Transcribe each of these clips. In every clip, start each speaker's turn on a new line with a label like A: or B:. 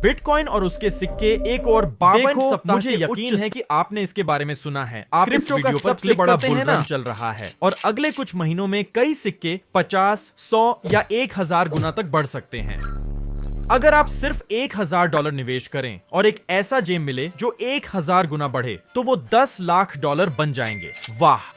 A: Bitcoin और उसके सिक्के एक और 52 सप्ताह
B: मुझे यकीन है
A: कि आपने इसके बारे में सुना है। आप इस
B: क्रिप्टो का
A: वीडियो पर
B: सबसे
A: क्लिक
B: बड़ा
A: करते हैं ना,
B: बुल
A: चल रहा है और अगले कुछ महीनों में कई सिक्के 50, 100 या 1000 गुना तक बढ़ सकते हैं। अगर आप सिर्फ $1000 निवेश करें और एक ऐसा जेम मिले जो 1000 गुना बढ़े तो वो $10 लाख बन जाएंगे। वाह।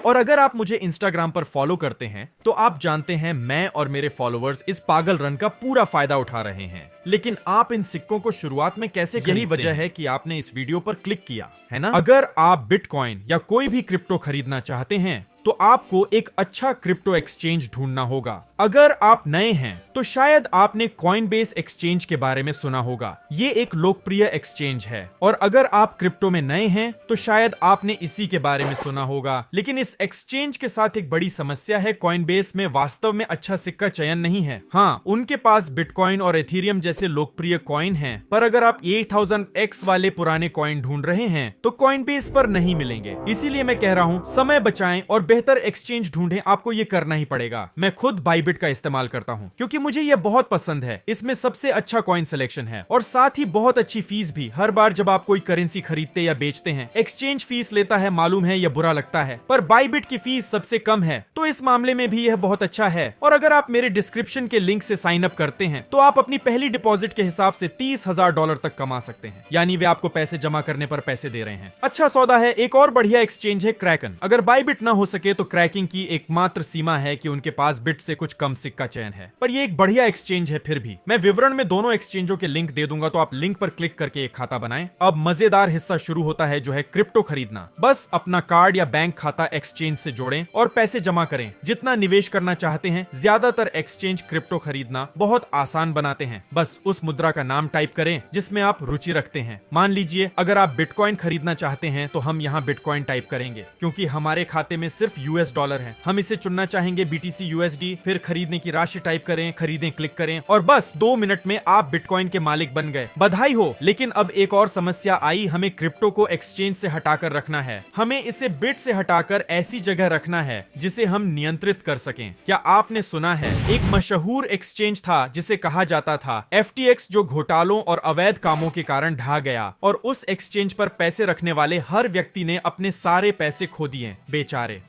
A: और अगर आप मुझे इंस्टाग्राम पर फॉलो करते हैं तो आप जानते हैं मैं और मेरे फॉलोअर्स इस पागल रन का पूरा फायदा उठा रहे हैं। लेकिन आप इन सिक्कों को शुरुआत में कैसे खरीदते हैं? यही वजह है कि आपने इस वीडियो पर क्लिक किया है ना। अगर आप बिटकॉइन या कोई भी क्रिप्टो खरीदना चाहते हैं तो आपको एक अच्छा क्रिप्टो एक्सचेंज ढूंढना होगा। अगर आप नए हैं तो शायद आपने कॉइनबेस एक्सचेंज के बारे में सुना होगा। ये एक लोकप्रिय एक्सचेंज है। और अगर आप क्रिप्टो में नए हैं तो शायद आपने इसी के बारे में सुना होगा। लेकिन इस एक्सचेंज के साथ एक बड़ी समस्या है, कॉइनबेस में वास्तव में अच्छा सिक्का चयन नहीं है। हाँ, उनके पास बिटकॉइन और एथेरियम जैसे लोकप्रिय कॉइन हैं, पर अगर आप 8000X वाले पुराने कॉइन ढूंढ रहे हैं तो कॉइनबेस पर नहीं मिलेंगे। इसीलिए मैं कह रहा हूँ, समय बचाएं और बेहतर एक्सचेंज ढूंढें। आपको ये करना ही पड़ेगा। मैं खुद बाइबिट का इस्तेमाल करता हूं क्योंकि मुझे ये बहुत पसंद है। इसमें सबसे अच्छा कॉइन सिलेक्शन है और साथ ही बहुत अच्छी फीस भी। हर बार जब आप कोई करेंसी खरीदते या बेचते हैं, एक्सचेंज फीस लेता है। मालूम है, यह बुरा लगता है, पर बाइबिट की फीस सबसे कम है, तो इस मामले में भी यह बहुत अच्छा है। और अगर आप मेरे डिस्क्रिप्शन के लिंक से साइन अप करते हैं तो आप अपनी पहली डिपॉजिट के हिसाब से $30,000 तक कमा सकते हैं। यानी वे आपको पैसे जमा करने पर पैसे दे रहे हैं। अच्छा सौदा है। एक और बढ़िया एक्सचेंज है क्रैकन। अगर बाइबिट ना हो सके तो क्रैकिंग की एकमात्र सीमा है कि उनके पास बिट से कुछ कम सिक्का चयन है, पर ये एक बढ़िया एक्सचेंज है। फिर भी मैं विवरण में दोनों एक्सचेंजों के लिंक दे दूंगा, तो आप लिंक पर क्लिक करके एक खाता बनाएं। अब मजेदार हिस्सा शुरू होता है, जो है क्रिप्टो खरीदना। बस अपना कार्ड या बैंक खाता एक्सचेंज से जोड़ें और पैसे जमा करें। जितना निवेश करना चाहते हैं। ज्यादातर एक्सचेंज क्रिप्टो खरीदना बहुत आसान बनाते हैं। बस उस मुद्रा का नाम टाइप करें जिसमें आप रुचि रखते हैं। मान लीजिए अगर आप बिटकॉइन खरीदना चाहते हैं तो हम यहाँ बिटकॉइन टाइप करेंगे, क्योंकि हमारे खाते में सिर्फ $। हम इसे चुनना चाहेंगे BTC USD। फिर खरीदने की राशि टाइप करें, खरीदें क्लिक करें और बस 2 मिनट में आप बिटकॉइन के मालिक बन गए। बधाई हो। लेकिन अब एक और समस्या आई। हमें क्रिप्टो को एक्सचेंज से हटाकर रखना है। हमें इसे बिट से हटाकर ऐसी जगह रखना है जिसे हम नियंत्रित कर सकें। क्या आपने सुना है, एक मशहूर एक्सचेंज था जिसे कहा जाता था FTX, जो घोटालों और अवैध कामों के कारण ढह गया और उस एक्सचेंज पर पैसे रखने वाले हर व्यक्ति ने अपने सारे पैसे खो दिए, बेचारे।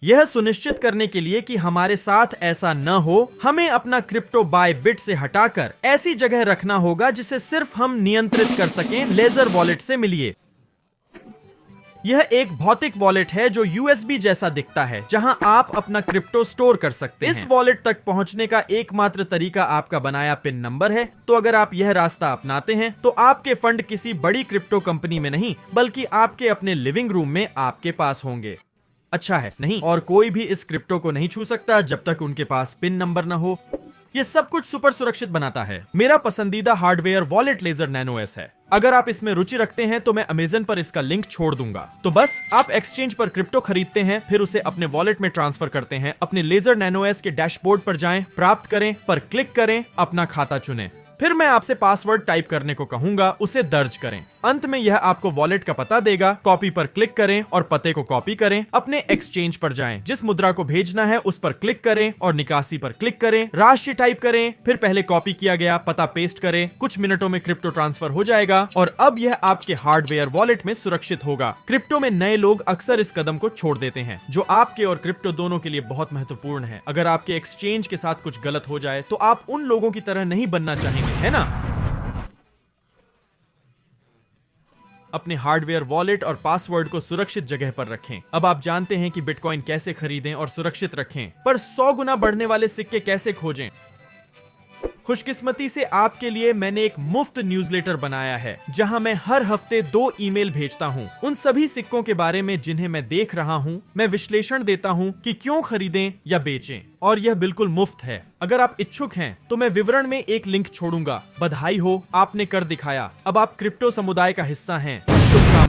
A: यह सुनिश्चित करने के लिए कि हमारे साथ ऐसा न हो, हमें अपना क्रिप्टो बाय बिट से हटाकर ऐसी जगह रखना होगा जिसे सिर्फ हम नियंत्रित कर सकें। लेजर वॉलेट से मिलिए। यह एक भौतिक वॉलेट है जो USB जैसा दिखता है, जहां आप अपना क्रिप्टो स्टोर कर सकते हैं। इस वॉलेट तक पहुंचने का एकमात्र तरीका आपका बनाया पिन नंबर है। तो अगर आप यह रास्ता अपनाते हैं तो आपके फंड किसी बड़ी क्रिप्टो कंपनी में नहीं, बल्कि आपके अपने लिविंग रूम में आपके पास होंगे। अच्छा है नहीं, और कोई भी इस क्रिप्टो को नहीं छू सकता जब तक उनके पास पिन नंबर न हो। ये सब कुछ सुपर सुरक्षित बनाता है। मेरा पसंदीदा hardware wallet Ledger Nano S है। अगर आप इसमें रुचि रखते हैं तो मैं अमेज़न पर इसका लिंक छोड़ दूंगा। तो बस आप एक्सचेंज पर क्रिप्टो खरीदते हैं, फिर उसे अपने वॉलेट में ट्रांसफर करते हैं। अपने लेजर नैनो एस के डैशबोर्ड पर जाएं, प्राप्त करें पर क्लिक करें, अपना खाता चुनें। फिर मैं आपसे पासवर्ड टाइप करने को कहूंगा, उसे दर्ज करें। अंत में यह आपको वॉलेट का पता देगा। कॉपी पर क्लिक करें और पते को कॉपी करें। अपने एक्सचेंज पर जाएं, जिस मुद्रा को भेजना है उस पर क्लिक करें और निकासी पर क्लिक करें। राशि टाइप करें, फिर पहले कॉपी किया गया पता पेस्ट करें। कुछ मिनटों में क्रिप्टो ट्रांसफर हो जाएगा और अब यह आपके हार्डवेयर वॉलेट में सुरक्षित होगा। क्रिप्टो में नए लोग अक्सर इस कदम को छोड़ देते हैं, जो आपके और क्रिप्टो दोनों के लिए बहुत महत्वपूर्ण है। अगर आपके एक्सचेंज के साथ कुछ गलत हो जाए तो आप उन लोगों की तरह नहीं बनना चाहेंगे, है ना। अपने हार्डवेयर वॉलेट और पासवर्ड को सुरक्षित जगह पर रखें। अब आप जानते हैं कि बिटकॉइन कैसे खरीदें और सुरक्षित रखें, पर 100 गुना बढ़ने वाले सिक्के कैसे खोजें। खुशकिस्मती से आपके लिए मैंने एक मुफ्त न्यूज़लेटर बनाया है, जहां मैं हर हफ्ते 2 ईमेल भेजता हूं उन सभी सिक्कों के बारे में जिन्हें मैं देख रहा हूं। मैं विश्लेषण देता हूं कि क्यों खरीदें या बेचें, और यह बिल्कुल मुफ्त है। अगर आप इच्छुक हैं तो मैं विवरण में एक लिंक छोड़ूंगा। बधाई हो, आपने कर दिखाया। अब आप क्रिप्टो समुदाय का हिस्सा हैं। शुभकामनाएं।